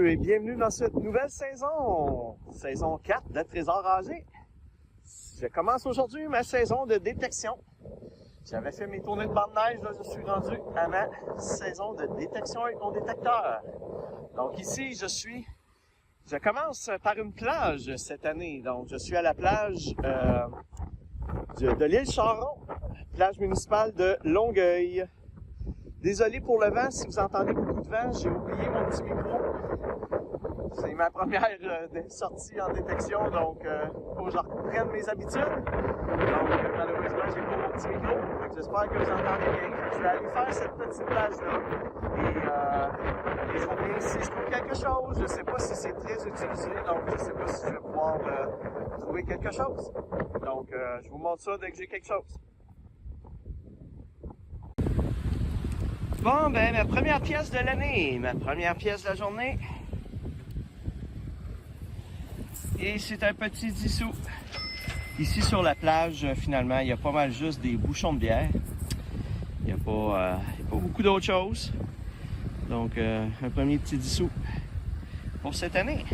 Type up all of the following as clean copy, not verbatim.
et bienvenue dans cette nouvelle saison, saison 4 de Trésor Âgé. Je commence aujourd'hui ma saison de détection. J'avais fait mes tournées de bande de neige, là je suis rendu à ma saison de détection avec mon détecteur. Donc ici, je commence par une plage cette année. Donc je suis à la plage de l'île Charon, plage municipale de Longueuil. Désolé pour le vent, si vous entendez beaucoup de vent, j'ai oublié mon petit micro. C'est ma première sortie en détection, donc faut que je reprenne mes habitudes. Donc malheureusement, j'ai pas mon petit micro. J'espère que vous entendez bien. Je vais aller faire cette petite plage-là. Et je reviens si je trouve quelque chose. Je ne sais pas si c'est très utilisé, donc je ne sais pas si je vais pouvoir trouver quelque chose. Donc je vous montre ça dès que j'ai quelque chose. Bon, ben, ma première pièce de l'année, ma première pièce de la journée. Et c'est un petit 10 sous. Ici sur la plage, finalement, il y a pas mal juste des bouchons de bière. Il n'y a pas beaucoup d'autres choses. Donc, un premier petit 10 sous pour cette année.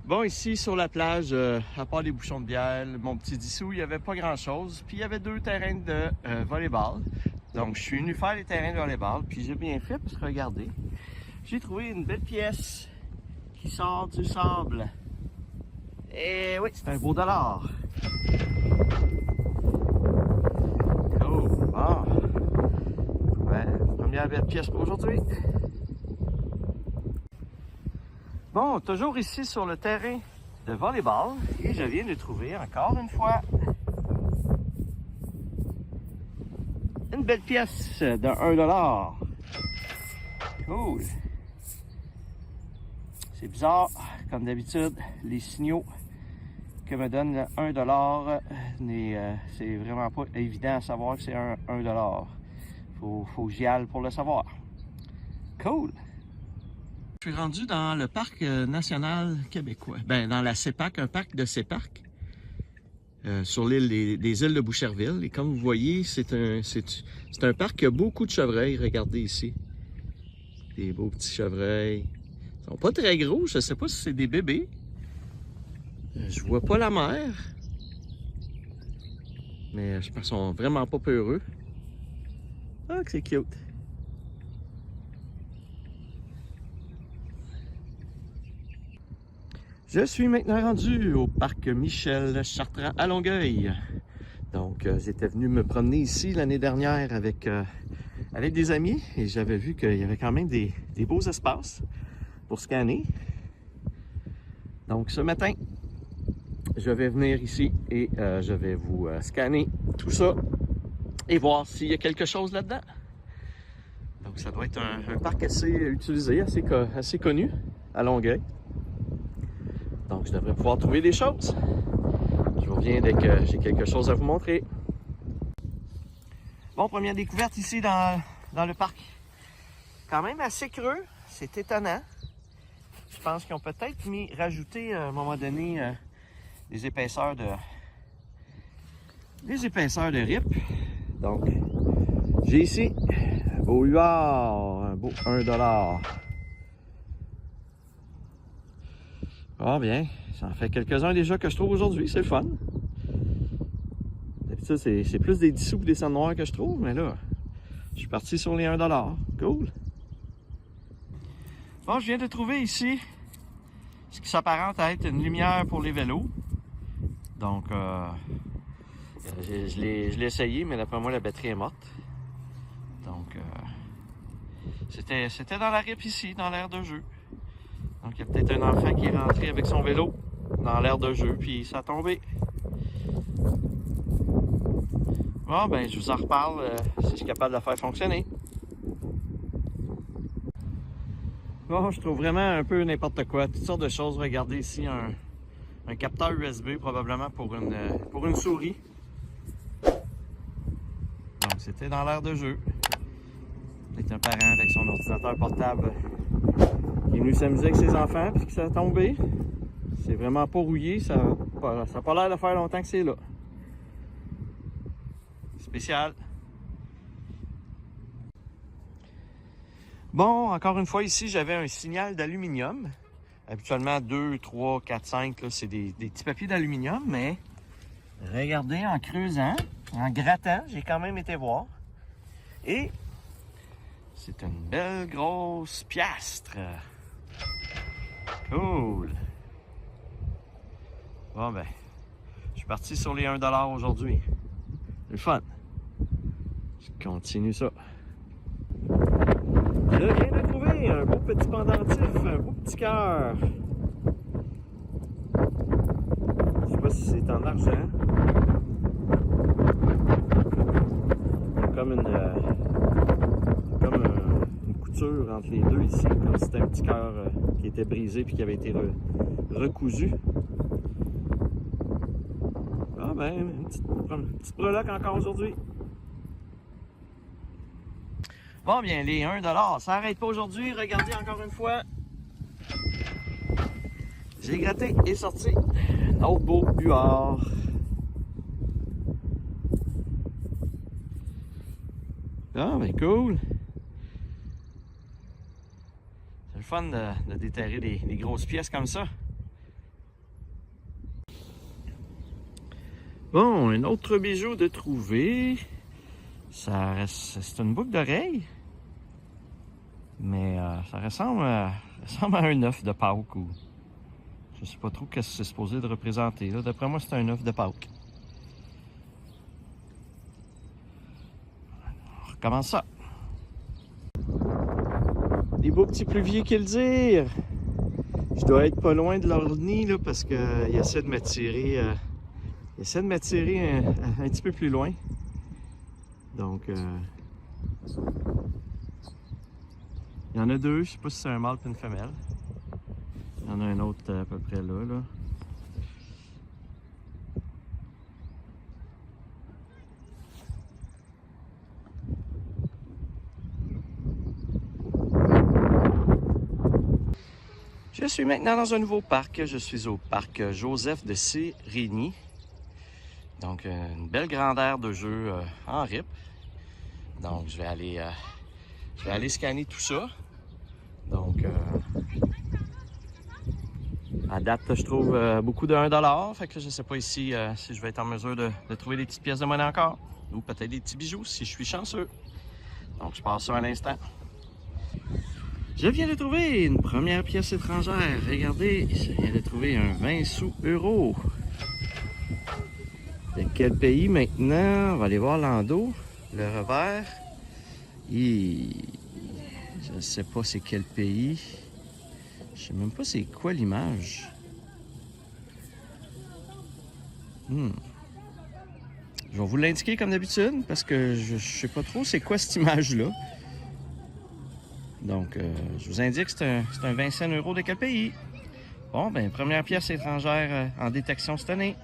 Bon, ici sur la plage, à part les bouchons de bière, mon petit 10 sous, il n'y avait pas grand-chose. Puis il y avait 2 terrains de volleyball. Donc je suis venu faire les terrains de volleyball. Puis j'ai bien fait, parce que regardez, j'ai trouvé une belle pièce qui sort du sable. Et oui, c'est un beau dollar. Oh, bon. Ouais, première belle pièce pour aujourd'hui. Bon, toujours ici sur le terrain de volleyball, et je viens de trouver encore une fois une belle pièce de 1$. Cool. C'est bizarre, comme d'habitude, les signaux que me donne le 1$, c'est vraiment pas évident à savoir que c'est un 1$. Faut que j'y aille pour le savoir. Cool. Je suis rendu dans le parc national québécois. Ben, dans la CEPAC, un parc de CEPAC, sur l'île des îles de Boucherville. Et comme vous voyez, c'est un parc qui a beaucoup de chevreuils. Regardez ici. Des beaux petits chevreuils. Ils sont pas très gros. Je sais pas si c'est des bébés. Je vois pas la mère. Mais je pense qu'ils sont vraiment pas peureux. Ah, que c'est cute. Je suis maintenant rendu au parc Michel Chartrand à Longueuil. Donc, j'étais venu me promener ici l'année dernière avec des amis et j'avais vu qu'il y avait quand même des beaux espaces pour scanner. Donc, ce matin, je vais venir ici et je vais vous scanner tout ça et voir s'il y a quelque chose là-dedans. Donc, ça doit être un parc assez utilisé, assez connu à Longueuil. Donc, je devrais pouvoir trouver des choses. Je reviens dès que j'ai quelque chose à vous montrer. Bon, première découverte ici dans le parc. Quand même assez creux, c'est étonnant. Je pense qu'ils ont peut-être rajouté à un moment donné des épaisseurs de RIP. Donc, j'ai ici un beau huard, un beau 1$. Ah bien, ça en fait quelques-uns déjà que je trouve aujourd'hui, c'est le fun. D'habitude, c'est plus des 10 sous que des cents noirs que je trouve, mais là, je suis parti sur les 1$. Cool. Bon, je viens de trouver ici ce qui s'apparente à être une lumière pour les vélos. Donc, je l'ai essayé, mais d'après moi, la batterie est morte. Donc, c'était dans la RIP ici, dans l'aire de jeu. Donc, il y a peut-être un enfant qui est rentré avec son vélo dans l'aire de jeu, puis ça a tombé. Bon, ben, je vous en reparle si je suis capable de la faire fonctionner. Bon, je trouve vraiment un peu n'importe quoi, toutes sortes de choses. Regardez ici, un capteur USB, probablement pour une souris. Donc, c'était dans l'aire de jeu. Peut-être un parent avec son ordinateur portable qui est venu s'amuser avec ses enfants, puis que ça a tombé. C'est vraiment pas rouillé, ça n'a pas l'air de faire longtemps que c'est là. Spécial. Bon, encore une fois, ici, j'avais un signal d'aluminium. Habituellement, 2, 3, 4, 5, c'est des petits papiers d'aluminium, mais regardez, en creusant, en grattant, j'ai quand même été voir. Et c'est une belle grosse piastre. Cool. Bon ben, je suis parti sur les 1$ aujourd'hui. C'est le fun. Je continue ça. Je viens de trouver un beau petit pendentif, un beau petit cœur. Je sais pas si c'est en argent. Comme une couture entre les deux ici, comme si c'était un petit cœur qui était brisé puis qui avait été recousu. Ah ben, une petite breloque encore aujourd'hui. Bon bien, les 1$, ça n'arrête pas aujourd'hui. Regardez encore une fois. J'ai gratté et sorti un autre beau huard. Ah ben cool. C'est le fun de déterrer des grosses pièces comme ça. Bon, un autre bijou de trouver. C'est une boucle d'oreille. Mais ça ressemble à un œuf de Pâques ou je sais pas trop ce que c'est supposé de représenter. D'après moi, c'est un œuf de Pâques. On recommence ça. Des beaux petits pluviers qu'ils dire. Je dois être pas loin de leur nid là, parce qu'il essaie de m'attirer. Il essaie de m'attirer un petit peu plus loin. Donc il y en a deux, je sais pas si c'est un mâle et une femelle. Il y en a un autre à peu près là. Je suis maintenant dans un nouveau parc. Je suis au parc Joseph de Sérigny. Donc une belle grandeur de jeu en RIP. Donc je vais aller scanner tout ça. Donc à date, je trouve beaucoup de 1$. Fait que je sais pas ici si je vais être en mesure de trouver des petites pièces de monnaie encore. Ou peut-être des petits bijoux si je suis chanceux. Donc je passe ça à l'instant. Je viens de trouver une première pièce étrangère. Regardez, je viens de trouver un 20 sous euro. De quel pays maintenant? On va aller voir l'endos, le revers. Je ne sais pas c'est quel pays. Je sais même pas c'est quoi l'image. Je vais vous l'indiquer comme d'habitude parce que je ne sais pas trop c'est quoi cette image-là. Donc, je vous indique que c'est un 25 € de quel pays? Bon, ben, première pièce étrangère en détection cette année.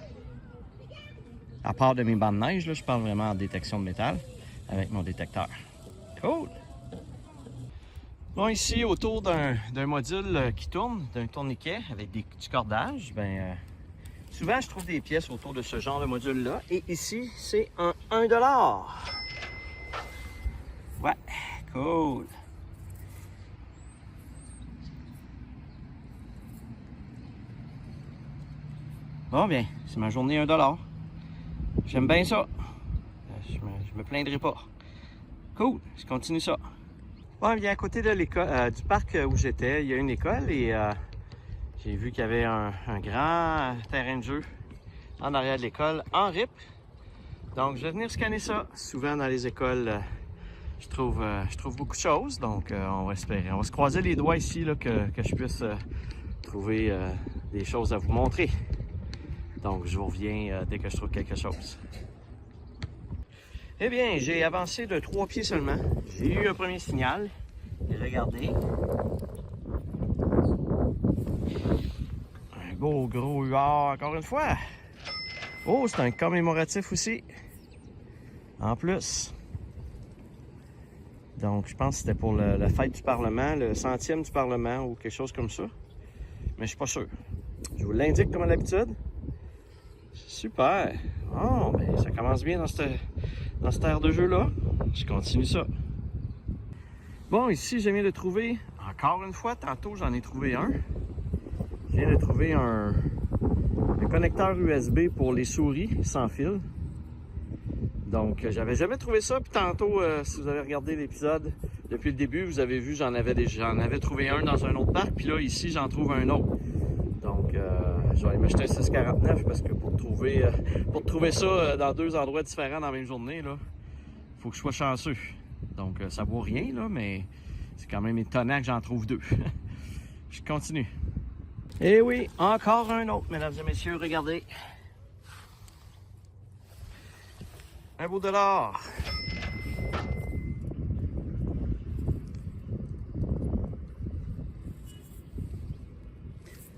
À part de mes bandes de neige, là, je parle vraiment en détection de métal avec mon détecteur. Cool! Bon, ici, autour d'un module qui tourne, d'un tourniquet avec du cordage, ben, souvent je trouve des pièces autour de ce genre de module-là. Et ici, c'est un 1$. Ouais, cool! Bon, bien, c'est ma journée 1$. J'aime bien ça. Je me plaindrai pas. Cool, je continue ça. Bon, bien, à côté de l'école, du parc où j'étais, il y a une école et j'ai vu qu'il y avait un grand terrain de jeu en arrière de l'école, en RIP. Donc, je vais venir scanner ça. Souvent, dans les écoles, je trouve beaucoup de choses. Donc, on va espérer. On va se croiser les doigts ici là, que je puisse trouver des choses à vous montrer. Donc, je vous reviens dès que je trouve quelque chose. Eh bien, j'ai avancé de 3 pieds seulement. J'ai eu un premier signal. Et regardez. Un beau gros huard, encore une fois. Oh, c'est un commémoratif aussi. En plus. Donc, je pense que c'était pour la fête du Parlement, le 100e du Parlement ou quelque chose comme ça. Mais je suis pas sûr. Je vous l'indique comme à l'habitude. Super! Oh, ben ça commence bien dans cette aire de jeu-là. Je continue ça. Bon, ici, je viens de trouver, encore une fois, tantôt j'en ai trouvé un. Je viens de trouver un connecteur USB pour les souris sans fil. Donc, j'avais jamais trouvé ça. Puis tantôt, si vous avez regardé l'épisode depuis le début, vous avez vu, j'en avais trouvé un dans un autre parc. Puis là, ici, j'en trouve un autre. Donc, je vais aller m'acheter un 649 parce que pour trouver ça dans deux endroits différents dans la même journée, là, faut que je sois chanceux. Donc, ça vaut rien, là, mais c'est quand même étonnant que j'en trouve deux. Je continue. Et oui, encore un autre, mesdames et messieurs, regardez. Un beau dollar.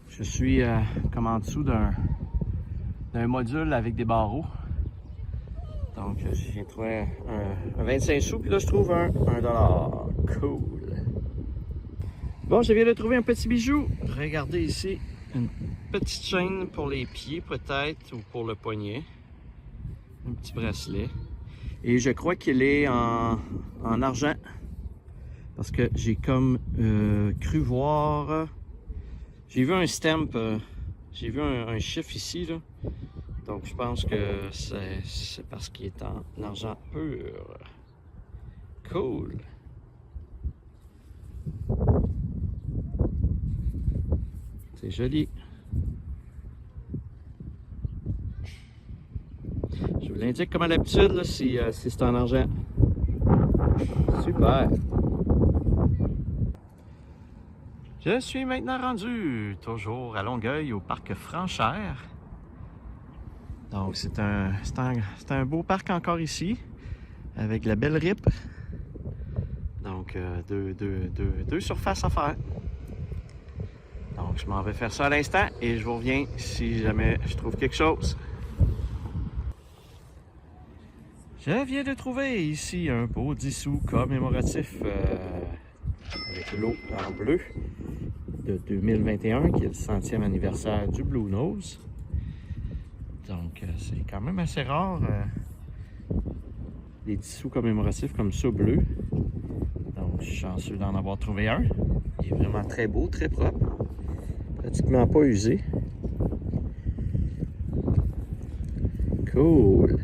Je suis comme en dessous d'un module avec des barreaux. Donc, je viens de trouver un 25 sous, puis là, je trouve un dollar. Cool. Bon, je viens de trouver un petit bijou. Regardez ici, une petite chaîne pour les pieds peut-être, ou pour le poignet. Un petit bracelet. Et je crois qu'il est en argent. Parce que j'ai comme cru voir... J'ai vu un stamp, j'ai vu un chiffre ici, là. Donc je pense que c'est parce qu'il est en argent pur. Cool! C'est joli. Je vous l'indique comme à l'habitude, là, si c'est en argent. Super! Je suis maintenant rendu, toujours à Longueuil, au parc Franchère. Donc c'est un beau parc encore ici, avec la belle ripe. Donc deux surfaces à faire. Donc je m'en vais faire ça à l'instant et je vous reviens si jamais je trouve quelque chose. Je viens de trouver ici un beau 10 sous commémoratif avec l'eau en bleu de 2021 qui est le 100e anniversaire du Blue Nose. Donc c'est quand même assez rare des 10 sous commémoratifs comme ça bleu. Donc je suis chanceux d'en avoir trouvé un. Il est vraiment très beau, très propre. Pratiquement pas usé. Cool.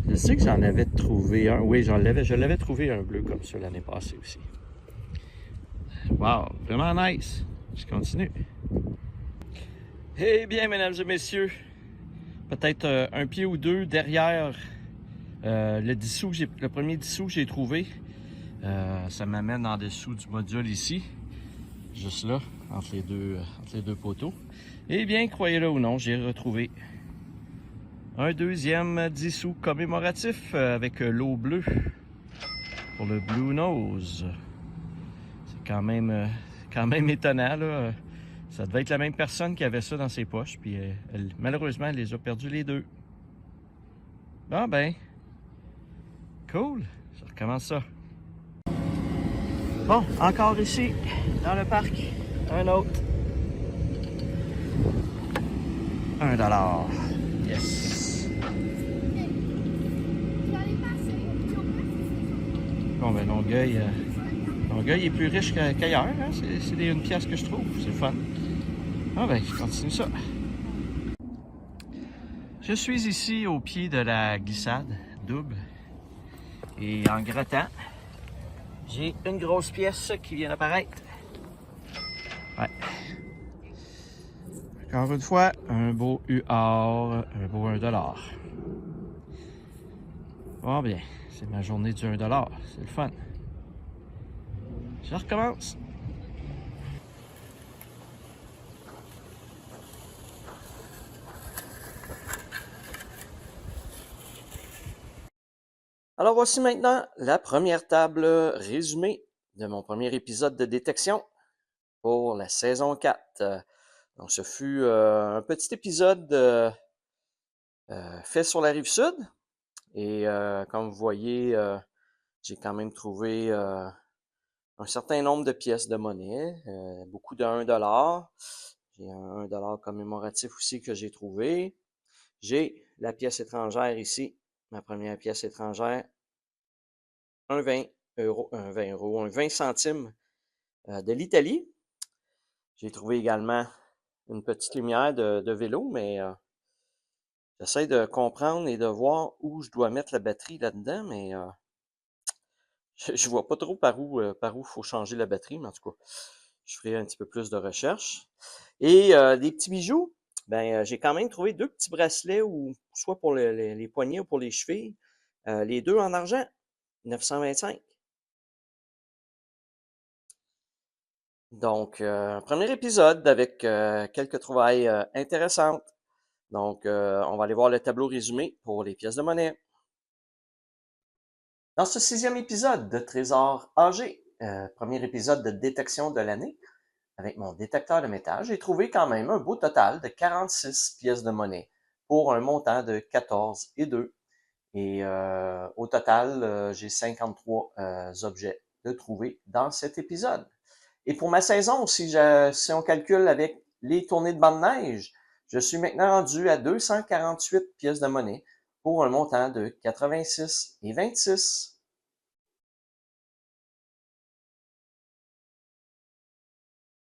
Je sais que j'en avais trouvé un. Oui, je l'avais trouvé un bleu comme ça l'année passée aussi. Wow, vraiment nice. Je continue. Eh bien, mesdames et messieurs, peut-être un pied ou deux derrière le premier 10 sous que j'ai trouvé. Ça m'amène en dessous du module ici, juste là, entre les deux poteaux. Eh bien, croyez-le ou non, j'ai retrouvé un deuxième 10 sous commémoratif avec l'eau bleue pour le Blue Nose. C'est quand même étonnant, là. Ça devait être la même personne qui avait ça dans ses poches, puis malheureusement, elle les a perdus les deux. Bon ben, cool, je recommence ça. Bon, encore ici, dans le parc, un autre. $1. Yes. Bon ben, Longueuil est plus riche qu'ailleurs, hein? C'est une pièce que je trouve, c'est fun. Ah ben, je continue ça. Je suis ici au pied de la glissade double. Et en grattant, j'ai une grosse pièce qui vient d'apparaître. Ouais. Encore une fois, un beau UR, un beau $1. Bon bien, c'est ma journée du $1, c'est le fun. Je recommence. Alors voici maintenant la première table résumée de mon premier épisode de détection pour la saison 4. Donc ce fut un petit épisode fait sur la rive sud et comme vous voyez, j'ai quand même trouvé un certain nombre de pièces de monnaie, beaucoup de $1. J'ai un $1 commémoratif aussi que j'ai trouvé. J'ai la pièce étrangère ici, ma première pièce étrangère, un 20 un 20 centimes de l'Italie. J'ai trouvé également une petite lumière de vélo, mais j'essaie de comprendre et de voir où je dois mettre la batterie là-dedans, mais je vois pas trop par où faut changer la batterie, mais en tout cas, je ferai un petit peu plus de recherche. Et des petits bijoux, ben j'ai quand même trouvé deux petits bracelets, ou soit pour les poignets ou pour les chevilles, les deux en argent, 925. Donc, premier épisode avec quelques trouvailles intéressantes. Donc, on va aller voir le tableau résumé pour les pièces de monnaie. Dans ce 6e épisode de Trésor âgé, premier épisode de détection de l'année, avec mon détecteur de métal, j'ai trouvé quand même un beau total de 46 pièces de monnaie pour un montant de 14,2. Et au total, j'ai 53 objets de trouver dans cet épisode. Et pour ma saison, si on calcule avec les tournées de bande neige, je suis maintenant rendu à 248 pièces de monnaie pour un montant de 86,26.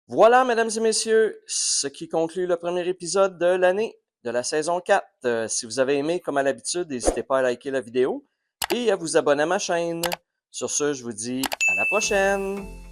Voilà, mesdames et messieurs, ce qui conclut le premier épisode de l'année de la saison 4. Si vous avez aimé, comme à l'habitude, n'hésitez pas à liker la vidéo et à vous abonner à ma chaîne. Sur ce, je vous dis à la prochaine!